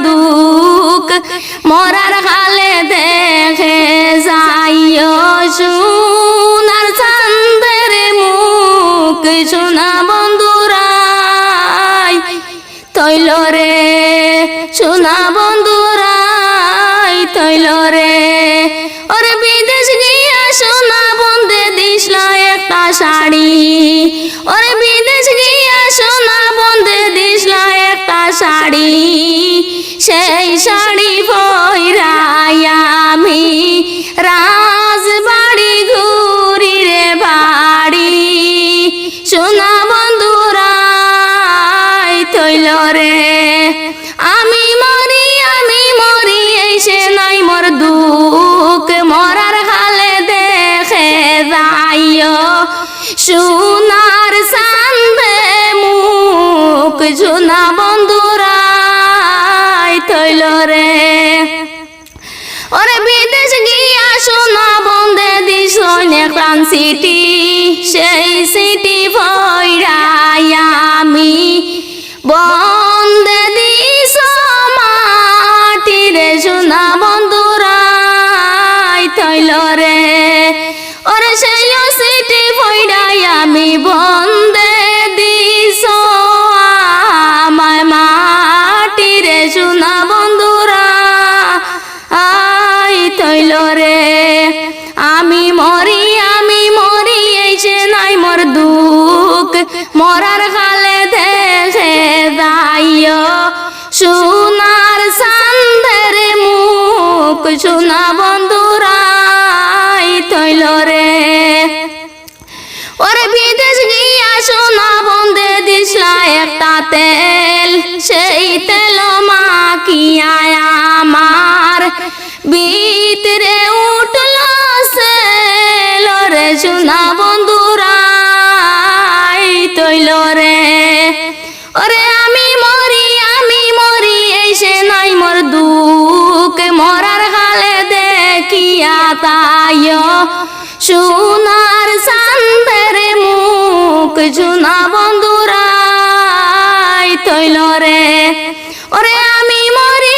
দুঃখ মরার কালে দেখে যাইও সোনার চাঁদের মুখ সোনা বন্ধুরাই তৈল রে সোনা বন্ধুরাই তৈল রে ওরে বিদেশ গিয়া সোনা বন্ধে দিছিল একটা শাড়ি ওরে বিদেশ গিয়া সোনা বন্ধে দিছিল একটা শাড়ি সেই শাড়ি পইরাই আমি রাজবাড়ি ঘুরি রে বাড়ি সোনা বন্ধুরাই তৈল রে আমি মরি এই সে নাই মোর দুঃখ মরার হালে দেখে যাইও সোনার চাঁদে মুখ সোনা বন্ধুরাই তৈল রে ওরে বিদেশ গিয়া সোনা বন্ধে দিস নেকরান সিটি সেই সিটি ভৈরাই আমি বন্ধে দিস মাটি রে সোনা বন্ধুরাই তৈল রে ওরে সেই সিটি ভৈরাই আমি বন্ধে দিস আমায় মাটি রে সোনা বন্ধুরা আই তৈল রে আমি মরি এই যে নাই মোর দুঃখ মরার কালে দেখে যাইও সোনার চাঁদের মুখ সোনা বন্ধুরাই তৈল রে ওরে বিদেশ গিয়া সোনা বন্ধে দিছিল একটা তেল সেই তেল মাখিয়া আমার ভিতরে উঠল সেল রে সোনা বন্ধুরাই তৈল রে ওরে আমি মরি এই সে নাই মোর দুঃখ মরার কালে দেখিয়া তাইও সোনার চাঁদের মুখ সোনা বন্ধুরাই তৈল রে ওরে আমি মরি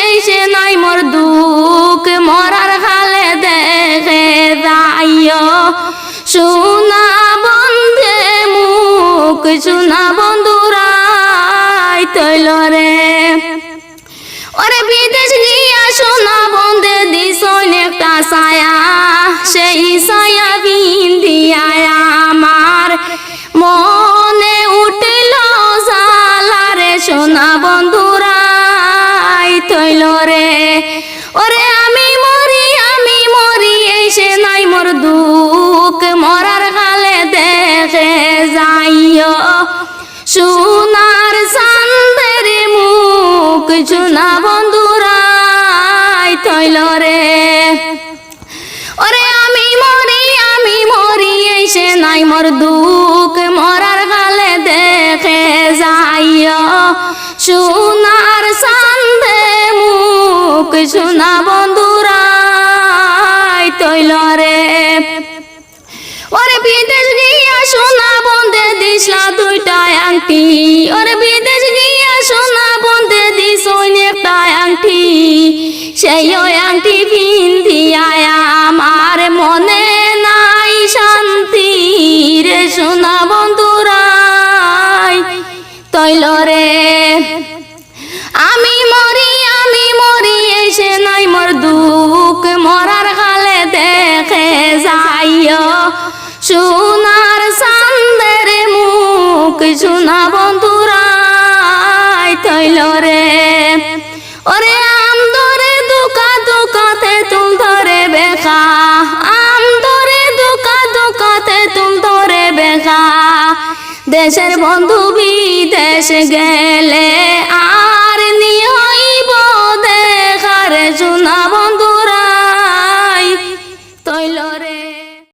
এই সে নাই মোর দুঃখ মরার কালে দেখে যাইও সোনা বন্ধে মুখ সোনা বন্ধুরাই তৈল রে ওরে বিদেশ গিয়া সোনা বন্ধে দিস একটা ছায়া সেই ছায়া বিন্দিয়া আমার মনে উঠল জ্বালা রে সোনা বন্ধুরাই তৈল রে ওরে আমি মরি এই সে নাই মোর দুঃখ মরার কালে দেখে যাইও সোনার চাঁদের মুখ সোনা বন্ধুরাই তৈল রে ওরে আমি মরি এই সে নাই মোর দুঃখ মরার কালে দেখে যাইও সোনার চাঁদে মুখ সোনা বন্ধুরাই তৈল রে ওরে বিদেশ গিয়া সোনা বন্ধে দিছিল দুইটা আংটি ওরে বিদেশ গিয়া সোনা বন্ধে দিস একটা আংটি সেই আংটি পিন্ধিয়া আমার মনে নাই শান্তি রে সোনা বন্ধুরাই তৈল রে আমি মরি এই সে নাই মোর দুঃখ মরার কালে দেখে যাইও সোনার চাঁদের মুখ সোনা বন্ধুরাই তৈল রে ওরে আম ধরে দুকাতে তুল ধরে বেখা আম ধরে দুকাতে তুল ধরে বেখা দেশের বন্ধু বিদেশ গেলে আর নি হইব দেখার সোনা বন্ধু